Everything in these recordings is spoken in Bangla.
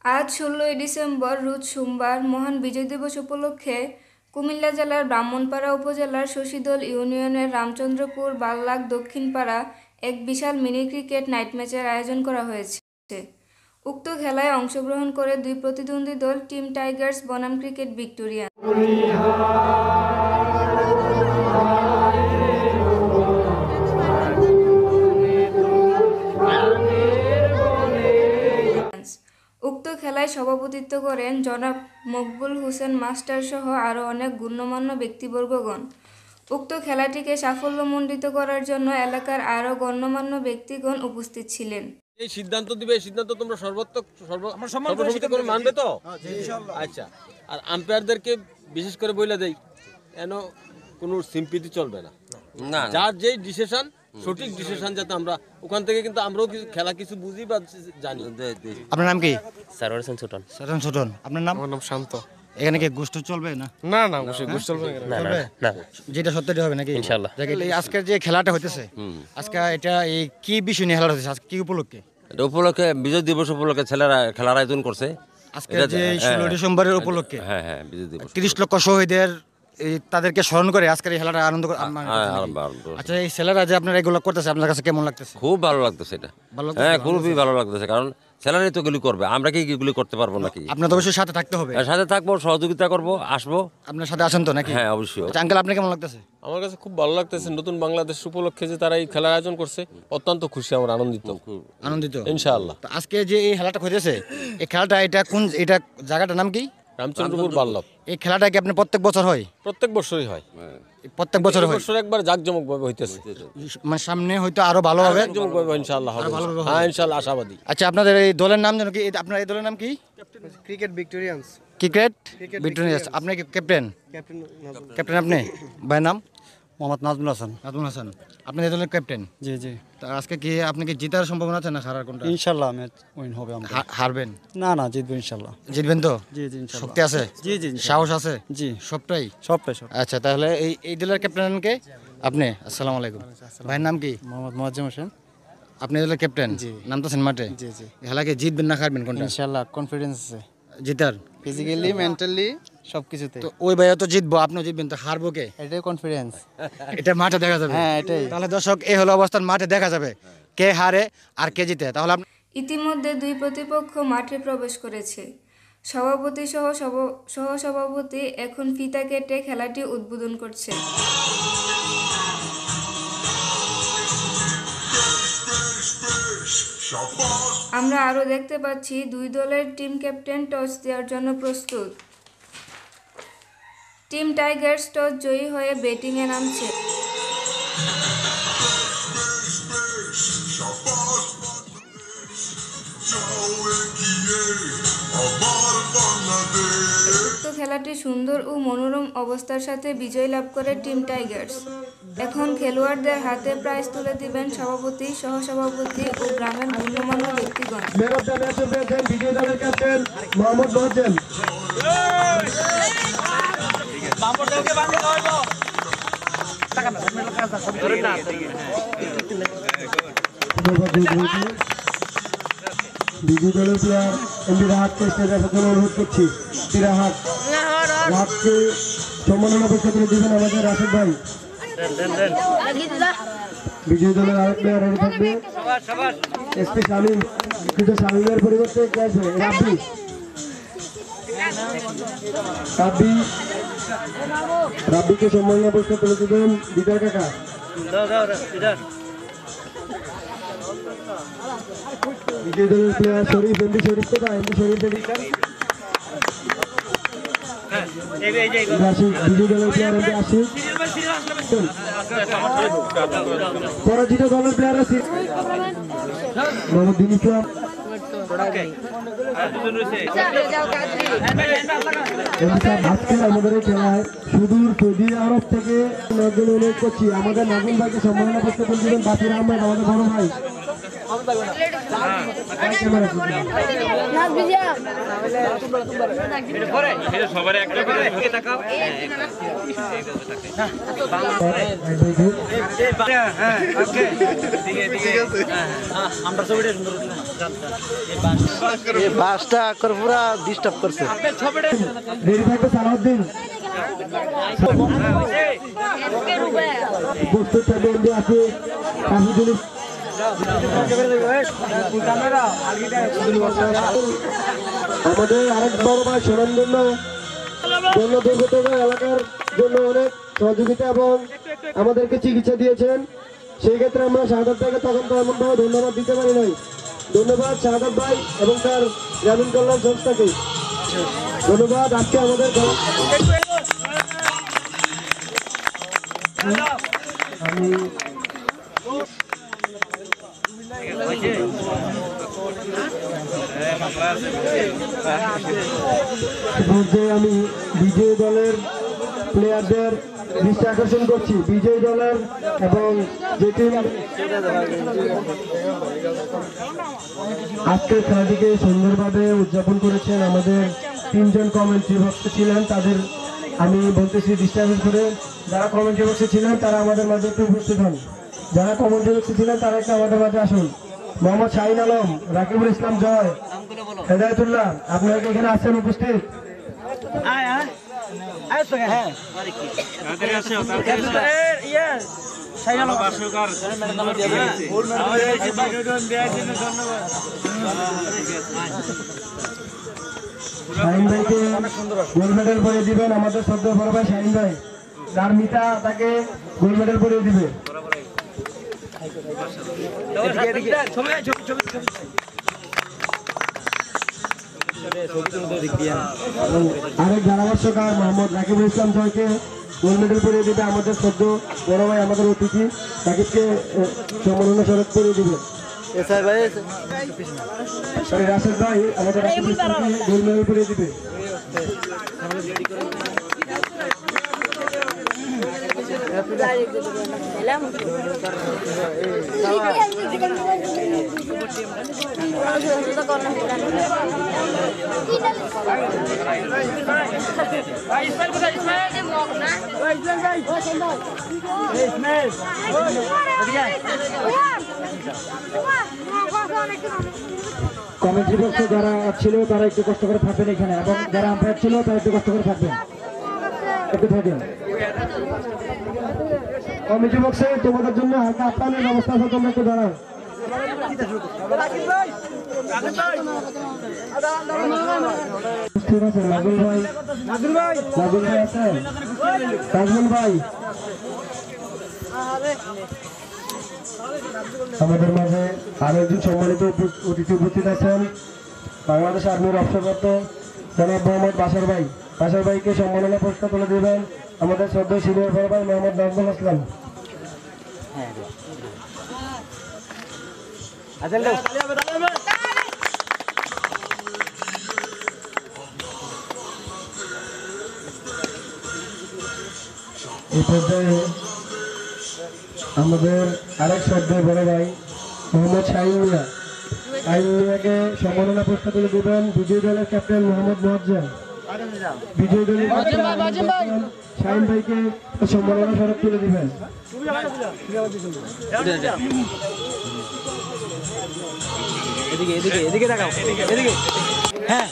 আজ ১৬ই ডিসেম্বর রোজ সোমবার মহান বিজয় দিবস উপলক্ষে কুমিল্লা জেলার ব্রাহ্মণপাড়া উপজেলার শশীদল ইউনিয়নের রামচন্দ্রপুর বাল্লাক দক্ষিণপাড়া এক বিশাল মিনি ক্রিকেট নাইট ম্যাচের আয়োজন করা হয়েছে। উক্ত খেলায় অংশগ্রহণ করে দুই প্রতিদ্বন্দ্বী দল টিম টাইগার্স বনাম ক্রিকেট ভিক্টোরিয়ান। উক্ত খেলায় সভাপতিত্ব করেন জনাব মকবুল হোসেন মাস্টার সহ আরও অনেক গণ্যমান্য ব্যক্তিবর্গগণ। উক্ত খেলাটিকে সাফল্যমণ্ডিত করার জন্য এলাকার আরও গণ্যমান্য ব্যক্তিগণ উপস্থিত ছিলেন। এই সিদ্ধান্ত দিবে, এই সিদ্ধান্ত তোমরা সর্বসম্মতিক্রমে মানবে তো? আচ্ছা, আর আম্পায়ারদেরকে বিশেষ করে বলে দেই, কেন কোনো সিম্পিতি চলবে না, যার যেই ডিসিশন সঠিক ডিসিশন, যাতে আমরা ওখান থেকে কিন্তু আমরাও কিছু খেলা কিছু বুঝি বা জানি। আপনার নাম কি? সারোয়ার হোসেন ছোটন। সারোয়ার ছোটন। আপনার নাম? আমার নাম শান্ত। এখানে কি গোষ্ঠ চলবে না? না না, গোষ্ঠ চলবে না না না, যেটা সত্যি হবে নাকি ইনশাআল্লাহ। আজকের যে খেলাটা হইতেছে, আজকে এটা এই কি বিষয় নিয়ে খেলা হচ্ছে, আজকে কি উপলক্ষে? এটা উপলক্ষে বিজয় দিবস উপলক্ষে ছেলেরা খেলার আয়োজন করছে। আজকে যে 16 ডিসেম্বরের উপলক্ষে, হ্যাঁ হ্যাঁ, বিজয় দিবস 30 লক্ষ শহীদের তাদেরকে স্মরণ করে আজকের এই খেলাটা আনন্দ। আচ্ছা, এই ছেলেরা যে আপনারা এগুলো করতেছে, আপনার কাছে কেমন লাগতেছে? খুব ভালো লাগতেছে এটা। হ্যাঁ, খুবই ভালো লাগতেছে, কারণ ছেলেরাই তো এগুলি করবে, আমরা কি এগুলি করতে পারবো নাকি? আপনার তো অবশ্যই সাথে থাকতে হবে। সাথে থাকবো, সহযোগিতা করবো, আসবো। আপনার সাথে আসেন তো নাকি? হ্যাঁ, অবশ্যই। আঙ্কেল, আপনার কেমন লাগতেছে? আমার কাছে খুব ভালো লাগতেছে, নতুন বাংলাদেশ উপলক্ষে যে তারা এই খেলার আয়োজন করছে, অত্যন্ত খুশি, আমরা আনন্দিত ইনশাআল্লাহ। আজকে যে এই খেলাটা হইতেছে, এই খেলাটা এটা জায়গাটার নাম কি? রামচন্দ্রপুর বাল্লভ। এই খেলাটা কি আপনি প্রত্যেক বছর হয়? প্রত্যেক বছরই হয়, প্রত্যেক বছর হয়। বছর একবার জাঁকজমক ভাবে হইতেছে, মানে সামনে হয়তো আরো ভালো হবে, জাঁকজমক ভাবে ইনশাআল্লাহ হবে। হ্যাঁ, ইনশাআল্লাহ আশাবাদী। আচ্ছা, আপনাদের এই দলের নাম যেন কি? আপনার এই দলের নাম কি? Cricket Victorians. Cricket Victorians. আপনি কি ক্যাপ্টেন? ক্যাপ্টেন আপনি? ভাইয়ের নাম? মোহাম্মদ নাজমুল হাসান। নাজমুল হাসান। আপনি এই দলের ক্যাপ্টেন? জি জি। তা আজকে কি আপনি কি জেতার সম্ভাবনা আছে না হারার? কোনটা? ইনশাআল্লাহ ম্যাচ উইন হবে। আমরা হারবেন? না না, জিতবো ইনশাআল্লাহ। জিতবেন তো? জি জি ইনশাআল্লাহ। শক্তি আছে? জি জি। সাহস আছে? জি, সবটাই। সবটাই সব। আচ্ছা, তাহলে এই দলের ক্যাপ্টেন কে? আপনি? আসসালামু আলাইকুম। ভাইয়ের নাম কি? মোহাম্মদ মুয়াজ্জেম হোসেন। আপনি দলের ক্যাপ্টেন? জি। নাম তো সেনমাটে? জি জি। খেলাকে জিতবেন না হারবেন কোনটা? ইনশাআল্লাহ কনফিডেন্স আছে, জিতার? ফিজিক্যালি মেন্টালি সবকিছুতে। তো ওই ভাইয়া তো জিতবো, আপনিও জিতবেন, তো হারবো কে? এটাই কনফিডেন্স। এটা মাঠে দেখা যাবে। হ্যাঁ, এটাই। তাহলে দর্শক, এই হলো অবস্থান, মাঠে দেখা যাবে কে হারে আর কে জিতে। তাহলে ইতিমধ্যে দুই প্রতিপক্ষ মাঠে প্রবেশ করেছে। সভাপতি সহ সহসভাপতি এখন ফিতা কেটে খেলাটি উদ্বোধন করছে। আমরা আরও দেখতে পাচ্ছি দুই দলের টিম ক্যাপ্টেন টস দেওয়ার জন্য প্রস্তুত। টিম টাইগার্স টস জয়ী হয়ে ব্যাটিংয়ে নামছে। উক্ত খেলাটি সুন্দর ও মনোরম অবস্থার সাথে বিজয় লাভ করে টিম টাইগার্স। এখন খেলোয়াড়দের হাতে প্রাইজ তুলে দিবেন সভাপতি, সহসভাপতি ও গ্রামের গণ্যমান্য ব্যক্তিগণ। বিজয়ী দলের প্লেয়ার এমনি রাহাতকে স্টেজে আসার জন্য অনুরোধ করছি। রাহাতকে সম্মাননা পুরস্কার তুলে দিবেন আমাদের রাশেদ ভাই। বিজয়ী দলের আরেক প্লেয়ার রেডি থাকবে, এসপি শামীম, কিন্তু শামীমের পরিবর্তে রাব্বিকে সম্মাননা পুরস্কার তুলে দিবেন দিদার কাকা। বিজয়ী দলের প্লেয়ার শরীফ, এমডি শরীফ কোথা? এমডি শরীফ বিজয়ী দলের প্লেয়ার এমডি আশিক। পরাজিত দলের প্লেয়ার আছে মোহাম্মদ দিন ইসলাম। আজকে আমাদের এই খেলায় সুদূর সৌদি আরব থেকে নজরুল অনুরোধ করছি, আমাদের নাজুল ভাইকে সম্মাননা পুরস্কার তুলে দিবেন বাসির আহমেদ, আমাদের বড় ভাই। বাসটা করে পুরা ডিস্টার্ব করছে। রেডি থাকবে সালাউদ্দিন, প্রস্তুত থাকবে এমডি আছে কাহিদুল আমাদের আরেক বড় ভাই সুরঞ্জন্য বন্য দুর্গত এলাকার জন্য অনেক সহযোগিতা এবং আমাদেরকে চিকিৎসা দিয়েছেন। সেই ক্ষেত্রে আমরা শাহাদাত ভাইকে তখন তো এমনভাবে ধন্যবাদ দিতে পারি নাই। ধন্যবাদ শাহাদাত ভাই এবং তার গ্রামীণ কল্যাণ সংস্থাকে ধন্যবাদ। আজকে আমাদের আমি আমি বিজয়ী দলের প্লেয়ারদের দৃষ্টি আকর্ষণ করছি। বিজয়ী দলের এবং যে টিম আজকের খেলাটিকে সুন্দরভাবে উদযাপন করেছেন, আমাদের 3 জন কমেন্ট্রি বক্সে ছিলেন, তাদের আমি বলতেছি দৃষ্টি আকর্ষণ করে যারা কমেন্ট্রি বক্সে ছিলেন তারা আমাদের মাঝে একটু উপস্থিত হন। যারা কমেন্ট্রি বক্সে ছিলেন তারা একটু আমাদের মাঝে আসুন। মোহাম্মদ শাহিন আলম, রাকিবুল ইসলাম জয়, হেদায়তুল্লাহ, আপনারা কি এখানে আছেন উপস্থিত? শাহিন ভাইকে গোল্ড মেডেল পরিয়ে দিবেন আমাদের শ্রদ্ধেয় বড় ভাই শাহিন ভাই। যার মিতা তাকে গোল্ড মেডেল পরিয়ে দিবে। আরেক ধারাভাষ্যকার মোহাম্মদ রাকিবুল ইসলাম জয়কে গোল্ড মেডেল পরিয়ে দিবে আমাদের শ্রদ্ধ বড় ভাই, আমাদের অতিথি রাকিবকে সম্মাননা স্মারক পরিয়ে দিবে। রাশেদ ভাই আমাদের রাকিবুল ইসলামকে গোল্ড মেডেল পরিয়ে দিবে। কমেন্ট্রি বক্সে যারা ছিল তারা একটু কষ্ট করে থাকবেন এখানে, এবং যারা আম্পায়ার ছিল তারা একটু কষ্ট করে থাকবেন, একটু থাকবেন। কমিটি বক্সে তোমাদের জন্য হালকা আপ্যায়নের ব্যবস্থা আছে, তোমরা একটু দাঁড়াও। ঠিক আছে, নাজুল ভাই আছেন, তাজমুল ভাই আমাদের মাঝে আরো একজন সম্মানিত অতিথি উপস্থিত আছেন, বাংলাদেশ আর্মির অবসরপ্রাপ্ত জনাব মোহাম্মদ বাশার ভাই। বাশার ভাইকে সম্মাননা পুরস্কার তুলে দেবেন আমাদের শ্রদ্ধেয় সিনিয়র বড় ভাই মোহাম্মদ নাজমুল আসলাম। এই পর্যায়ে আমাদের আরেক শ্রদ্ধেয় বড় ভাই মোহাম্মদ শাহিন মিয়াকে সম্মাননা পুরস্কার তুলে দেবেন বিজয়ী দলের ক্যাপ্টেন মোহাম্মদ মোয়াজ্জেম। বিজয়ী দলের শাহিন ভাইকে সম্মাননা স্মারক তুলে দিবেন। এদিকে দেখাও, এদিকে। হ্যাঁ,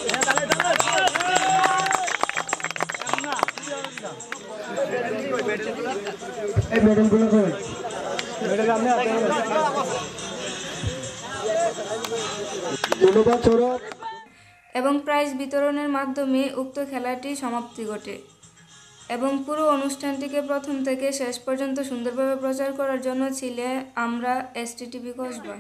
এই মেডেলগুলো কই? ধন্যবাদ সৌরভ। এবং প্রাইজ বিতরণের মাধ্যমে উক্ত খেলাটি সমাপ্তি ঘটে। এবং পুরো অনুষ্ঠানটিকে প্রথম থেকে শেষ পর্যন্ত সুন্দরভাবে প্রচার করার জন্য ছিলে আমরা STTV কসবা।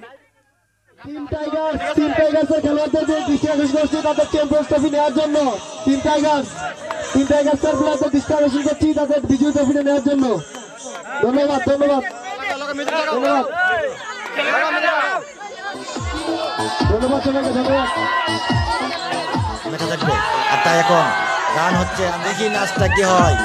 টিম টাইগার্সের খেলোয়াড়দের দৃষ্টি আকর্ষণ করছি তাদের চ্যাম্পিয়ন্স ট্রফি নেওয়ার জন্য। টিম টাইগার্সের প্লেয়ারদের দৃষ্টি আকর্ষণ করছি তাদের বিজয়ী ট্রফি নেওয়ার জন্য। ধন্যবাদ। সবাইকে ধন্যবাদ। আর তাই এখন গান হচ্ছে, দেখি নাচটা কি হয়।